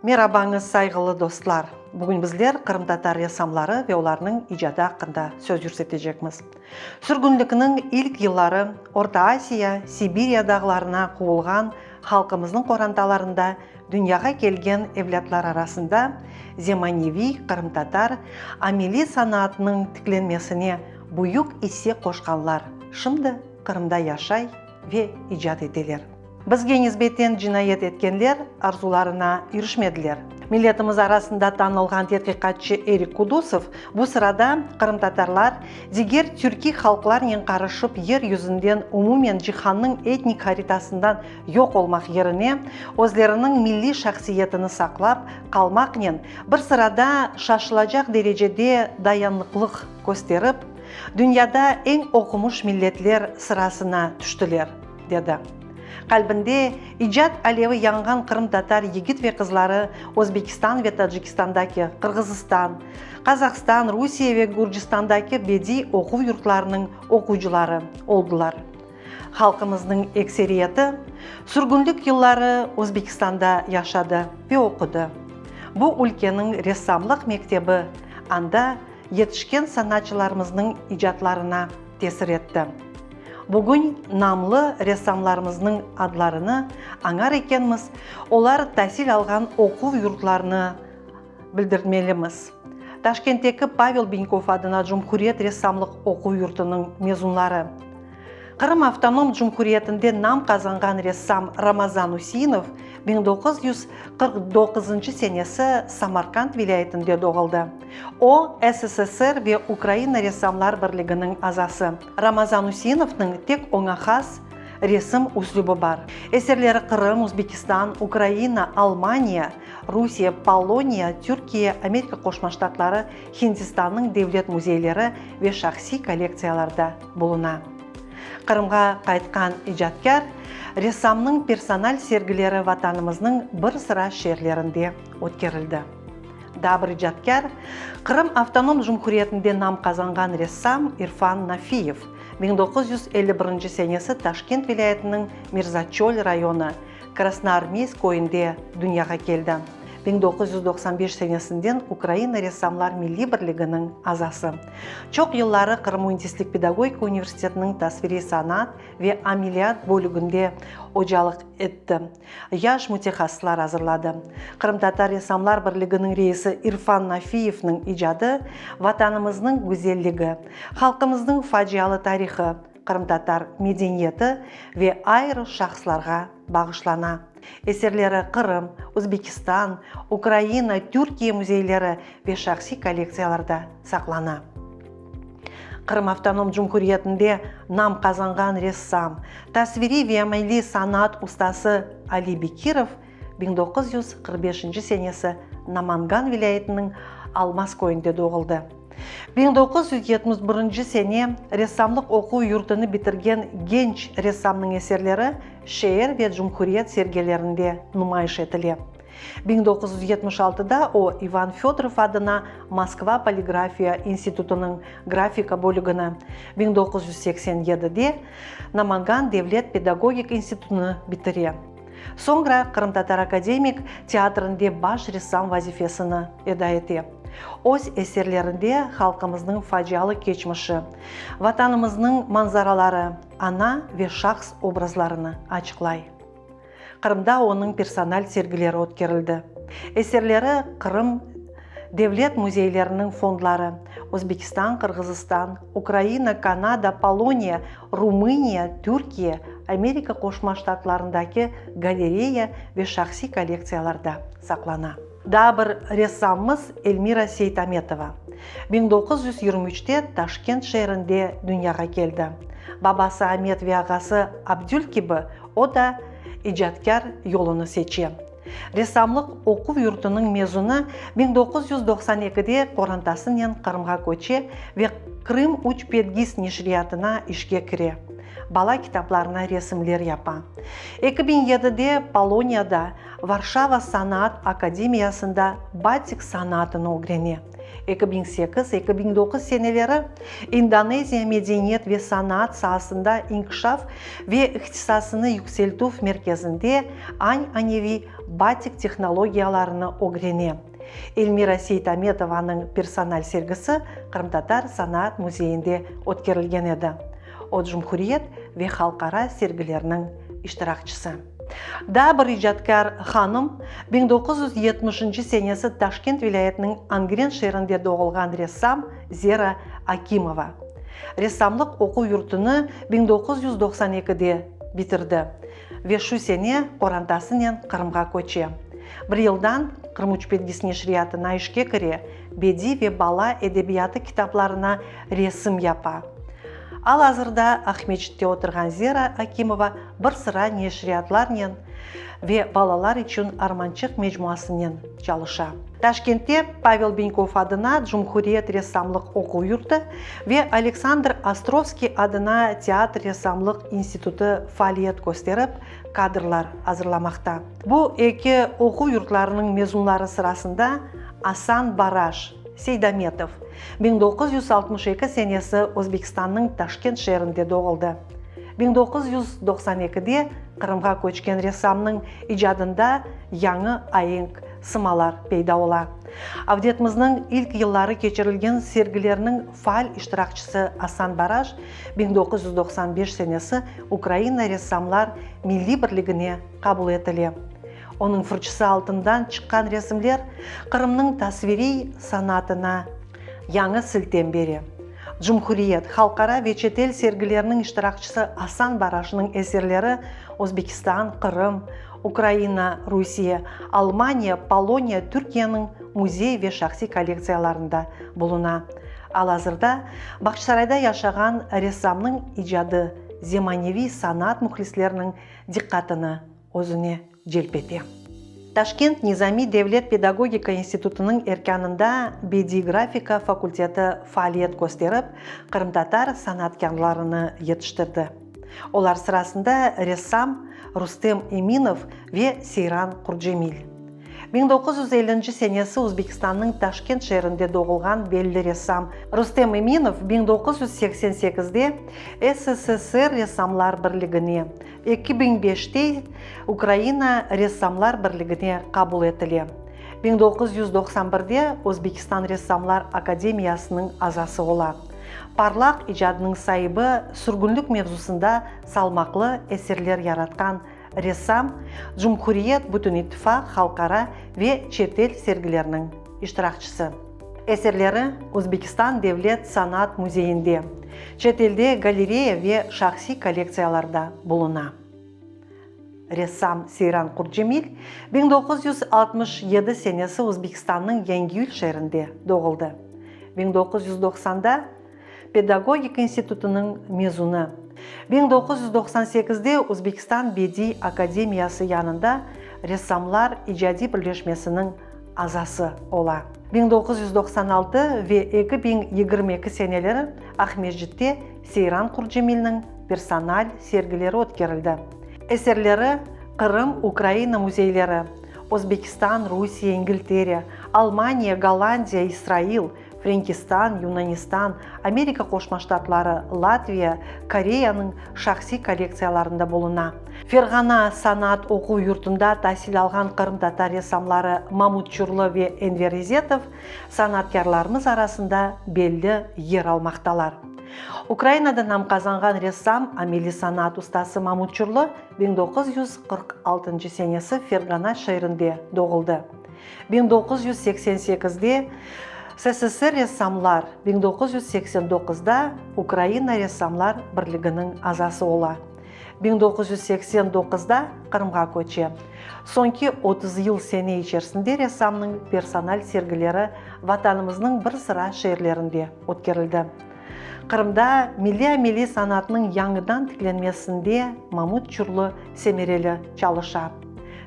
Merhabаңыз сайғылы достар. Бүгін біздер Қырым татар ресамлары ve оларның ижады hakkında söz жүрсетежекміз. Сүргүндігінің ilk yılları Орта Азия, Сибириядағы қуылған халқымыздың қоранталарында дүнияға келген evlatlar арасында Земаневи Қырым татар амели санатының тікленмесіне бұйық есе қошқанлар шымды Қырымда яшай ve ижад етелер. Бізге низбеттен жинайет еткенлер арзуларына ерішмеділер. Миллетіміз арасында танылған тетқиқатшы Эрик Кудусов бұл сырада Қырым татарлар дегер түрки халқлармен қарышып ер yüzüнден умумен жиханның этник харитасынан yok olmaq yerine өзлерінің milli шахсиетіні сақлап қалмақнен бір сырада шашылacak derecede dayanıklılık көстеріп, дүнияда ең оқымыш миллетлер сырасына түштілер, деді. Қалбінде ижад алеві яңған Қырым татар егіт ве қызлары Өзбекистан ве Таджикистандаки, Қырғызстан, Қазақстан, Русия ве Гурджистандаки беди оқу юртларының оқучылары олдылар. Халқымыздың эксериеті сүргүндік yılları Өзбекистанда яшады ве оқыды. Бұл өлкенің рессамлық мектебі анда yetişken sanatçılarımızın icatlarına tesir etti. Bugün namlı ressamlarımızın adlarını аңар екенміз, олар тәсіл алған оқу yurtlarını білдірмеліміз. Ташкенттегі Павел Беньков адына Cumhuriyet Ressamлық оқу yurtының мезунлары. Қырым автоном Cumhuriyetінде нам қазанған рессам Рамазан Усинов 1949 senesi Самарканд vilayetinde doğuldu. O, СССР ve Ukrayna Ressamlar Birliği'nin azası. Рамазан Усинов'ның tek ona has resim üslubu var. Eserleri Kırım, Uzbekistan, Ukrayna, Almanya, Rusya, Polonya, Türkiye, Amerika Koşma Ştatları, Hindistan'ның devlet muzeyleri ve şahsi kolleksiyalarda buluna. Қырымға қайтқан ижадкер рессамның персонал сергілері ватанымыздың бір sıra шерлерінде өткерілді. Дабыр ижадкер Қырым автоном Cumhuriyetінде нам қазанған рессам Ирфан Нафиев 1951 senesi Ташкент vilayetінің Мирзачөл районы Красноармейск ойында дүнияға келді. 1995 senesinden Ukrayna Ressamlar Milli Birliği'nin azası. Çok yılları Kırım Mühendislik Pedagogika Üniversitesi'nin tasviri sanat ve ameliyat bölümünde hocalık etti. Yaş mütehassıslar hazırladı. Kırım Tatar Ressamlar Birliği'nin reisi İrfan Nafiyev'nin icadı vatanımızın güzelliği, halkımızın facialı tarihi, Kırım Tatar medeniyeti ve ayrı şahslarga bağışlana. Eserleri Kırım, Özbekistan, Ukrayna, Türkiye müzeyleri ve şahsi kolleksiyalarda saklana. Kırım Avtonom Cumhuriyetinde nam kazangan ressam, tasviri ve ameli sanat ustası Ali Bekirov 1945 senesi Namangan vilayetinin Almaz köyünde doğuldu. 1971 sene ressamlık okul yurtunu bitirgen genç ressamның eserleri şehir ve Cumhuriyet sergilerinde nümayiş edildi. 1976'da o Ivan Fedorov adına Moskva Poligrafiya İnstitutu'nun grafika bölümünü, 1987'de Namangan Devlet Pedagogik İnstitutu'nu bitirdi. Sonra Kırım Tatar Akademik Teatrında baş ressam vazifesini eda etti. Öz eserlerinde halkımızın facialı geçmişi, vatanımızın manzaraları, ana ve şahs obrazlarını açıklay. Kırımda onun personal sergileri ötkərildi. Eserleri Kırım devlet muzeylerinin fondları, Özbekistan, Kırgızistan, Ukrayna, Kanada, Polonya, Rumıniya, Türkiye, Amerika Koşma Ştatlarındaki galereya ve şahsi kolleksiyalarda saklana. Daha bir ressamımız Elmira Seytametova 1923'te Taşkent şehrinde dünyaya geldi. Babası Ahmet ve ağası Abdül gibi o da icadkar yolunu seçti. Ressamlık okul yurtunun mezunu 1992'de Korantasından Kırım'a көчі ve Kırım Uç Pedgis Neşriyatına işe kiri. Bala kitaplarına resimler yapa. 2007'de Polonya'da Varşava Sanat Akademiyasında batik sanatını öğrendi. 2008-2009 seneleri Endonezya Medeniyet ve Sanat sahasında inkişaf ve ihtisasını yükseltuf merkezinde An Anevi батик технологияларыны огрене. Эльмира Сейтаметованың персональ сергісі Қырым-Татар санаат музейінде өткерілген еді. О Жұмхуриет ве халқара сергілерінің иштиракчысы. Да бір ижадкар ханым 1970 сенесі Ташкент вилаятының Ангрен шерінде доғылған рессам Зера Акимова. Рессамлық оқу юртыны 1992-де бітірді. Ве шу сене қорантасынен Қырымға көче. Бір елдан Қырым учпедгісіне шриятына ішке кіре, беди ве бала эдебияты китапларына ресім япа. Ал азырда Ахмечітте отырған Зера Акимова бір сыра нешриятларнен ве балалар үшін арманчық мejmuасынен жалыша. Ташкентте Павел Беньков адына Джумхуриет рессамлық оқу юрты ве Александр Островский адына театр рессамлық институты фаалиет көстеріп, кадрлар азырламақта. Бұл екі оқу юртларының мезунлары сырасында Асан Бараш Сейдаметов 1962 сенесі Өзбекстанның Ташкент шерінде доғылды. 1992-де Қырымға көчкен рессамның ижадында яңы айынқ сымалар пейда ола. Авдетіміздің ilk yılları кечірілген сергілерінің фаал иштиракчысы Асан Бараш 1995 сенесі Украина рессамлар Milli Бірлігіне қабыл етілі. Оның фырчысы алтындан шыққан ресімлер Қырымның тасвири санатына яңы сілтем бері. Жұмхуриет халқара ве шетел сергілерінің иштиракчысы Асан Барашының әсерлері Өзбекстан, Қырым, Украина, Русия, Алмания, Полония, Түркияның музей ве шақси коллекцияларында болуна. Ал азырда Бақшсарайда яшаған рессамның ижады земаневи санат мұхлислерінің диққатыны өзіне желпете. Ташкент Низами Девлет педагогика институтының эркянында бедиграфика факультеті фаалиет көстеріп, Қырым-Татар санаткерларыны етіштірді. Олар сырасында рессам Рустем Эминов ве Сейран Курджемил. 1950 сенесі Өзбекстанның Ташкент шерінде доғылған белді рессам Рустем Эминов 1988-де СССР рессамлар бірлігіне, 2005-те Украина рессамлар бірлігіне қабыл етілі. 1991-де Өзбекстан рессамлар академиясының азасы ола. Парлақ ижадының сайыбы сүргінлік мевзусында салмақлы әсерлер яратқан рессам Джумхуриет бүтін иттифақ халқара ве шетел сергілерінің иштиракчысы. Әсерлері Өзбекстан Девлет санат музейінде, шетелде галерея ве шақси коллекцияларда болуна. Рессам Сейран Курджемил 1967 сенесі Өзбекстанның Яңгиюл шерінде доғылды. 1990-да педагогика институтының мезуны. 1998-де Өзбекстан Беди академиясы янында рессамлар ижади бірлешмесінің азасы ола. 1996 ве 2022 сенелері Ахмечітте Сейран Курджемилнің персональ сергілері өткерілді. Әсерлері Қырым, Украина музейлері, Өзбекстан, Русия, Ингілтерия, Алмания, Голландия, Израил, Френкистан, Юнанистан, Америка Қошма Штатлары, Латвия, Кореяның шақси коллекцияларында болуна. Ферғана санат оқу юртында тәсіл алған Қырым-Татар рессамлары Мамут Чурлы ве Энвер Изетов санаткерларымыз арасында белді ер алмақталар. Украинада нам қазанған рессам Амели санат ұстасы Мамут Чурлы 1946 сенесі Ферғана шайырында доғылды. 1988-де СССР рессамлар 1989-да Украина рессамлар бірлігінің азасы ола. 1989-да Қырымға көче. Сонки 30 ел сене içerisinde рессамның персональ сергілері ватанымыздың бір sıra шерлерінде өткерілді. Қырымда милли санатының яңыдан тікленмесінде Мамут Чурлы семерелі чалыша.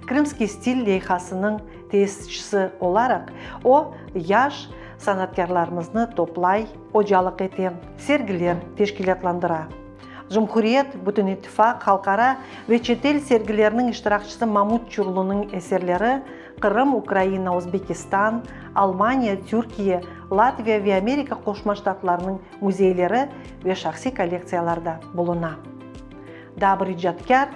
Крымский стиль лейхасының тесішісі оларақ, о яш санаткерларымызны топлай, ожалық ете, сергілер тешкілетландыра. Жұмхуриет бүтін иттифақ халқара ве шетел сергілерінің иштиракчысы Мамут Чурлының әсерлері Қырым, Украина, Өзбекстан, Алмания, Түркия, Латвия ве Америка Қошма Штатларының музейлері ве шақси коллекцияларда болуна. Да бір ижадкар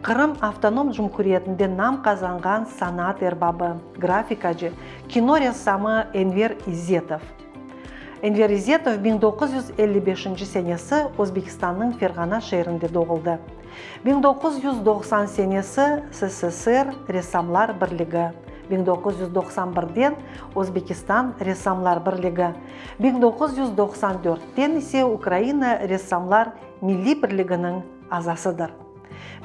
Қырым автоном жұмхуриетінде нам қазанған санат эрбабы, графикачы, кино рәссамы Энвер Изетов. Энвер Изетов 1955 сенесі Өзбекстанның Ферғана шерінде доғылды. 1990 сенесі СССР Ресамлар бірлігі. 1991-ден Өзбекистан Ресамлар бірлігі. 1994-ден есе Украина Ресамлар Милли бірлігінің азасыдыр.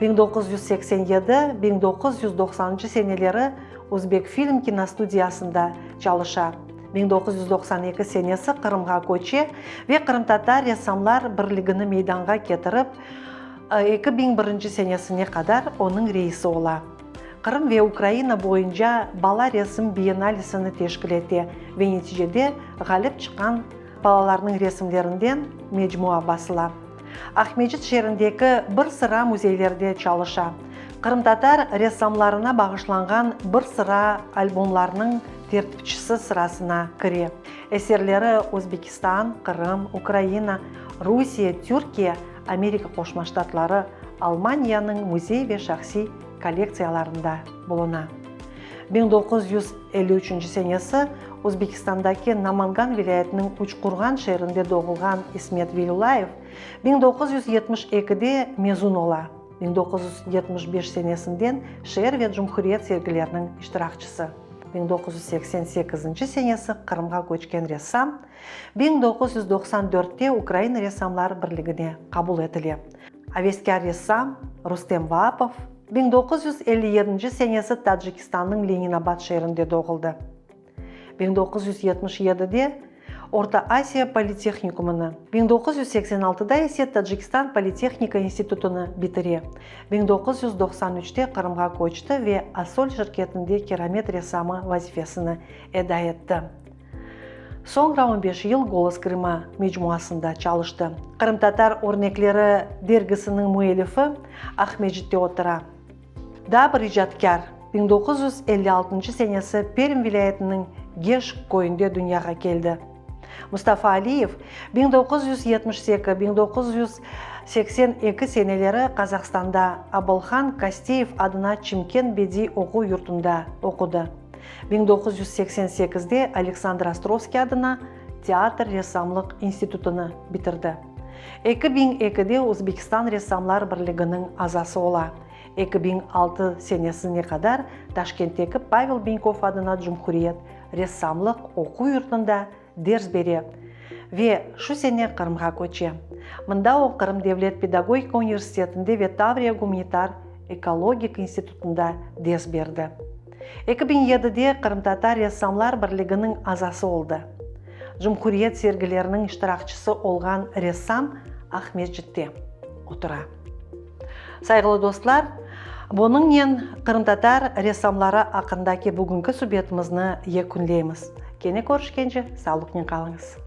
1987-1990 сенелері Өзбек фильм киностудиясында çalışа. 1992 сенесі Қырымға көче ве Қырым-татар Ресамлар бірлігіні мейданға кетіріп, 2001 сенесіне қадар оның рейсі ола. Қырым ве Украина бойынша бала ресім биенналисіні тешкіл ете ве нәтижеде ғалып шыққан балаларының ресімлерінден меджмуа басыла. Ахмеджит шеріндегі бір sıra музейлерде çalışа. Қырым-татар ресамларына бағышланған бір sıra альбомларының тертіпшісі сырасына кіре. Әсерлері Өзбекистан, Қырым, Украина, Русия, Түркия, Америка Қошма Штатлары, Алманияның музей ве шақси коллекцияларында болуна. 1953 сенесі Өзбекстандаки Наманган вилаятының Учқұрған шерінде доғылған Исмет Велюлаев 1972-де мезун ола. 1975 сенесінден шер ве Жұмхуриет сергілерінің іштірақчысы. 1988 сенесі Қырымға көчкен ресам, 1994-те Украина ресамлар бірлігіне қабыл етілі. Авескер ресам Рустем Вапов 1957 сенесі Таджикистанның Ленинабад шерінде доғылды. 1977-де Орта Азия политехникумыны, 1986-да есе Таджикистан политехника институтыны бітіре. 1993-те Қырымға көчті ве Асоль шіркетінде керамет ресамы вазифесіні эда етті. Соңра 15 ел Голос Крыма меджмуасында çalışты. Қырым-татар өрнеклері дергісінің муэлифі Ахмеджитте отыра. Да бір ижаткар 1956 сенесі Пермь вилаятының Геш көйінде дүнияға келді. Мұстафа Алиев 1972-1982 сенелері Қазақстанда Абылхан Кастеев адына Чимкент беди оқу юртында оқуды. 1988-де Александр Островский адына Театр ресамлық институтыны бітірді. 2002-де Өзбекстан ресамлар бірлігінің азасы ола. 2006 сенесіне қадар Ташкенттегі Павел Беньков адына Жұмхуриет ресамлық оқу юртында дерс бере. Ве шу сене Қырымға көче. Мында о Қырым Девлет педагогика университетінде ве Таврия гуманитар экологик институтында дерс берді. 2007-де Қырым-татар ресамлар бірлігінің азасы олды. Жұмхуриет сергілерінің іштірақчысы олған ресам Ахмеджитте отыра. Сайғылы достлар, бұныңнен Қырым-татар ресамлары ақындаки бүгінгі субетімізні екінлейміз. Кене көрішкенше, саулықнен қалыңыз.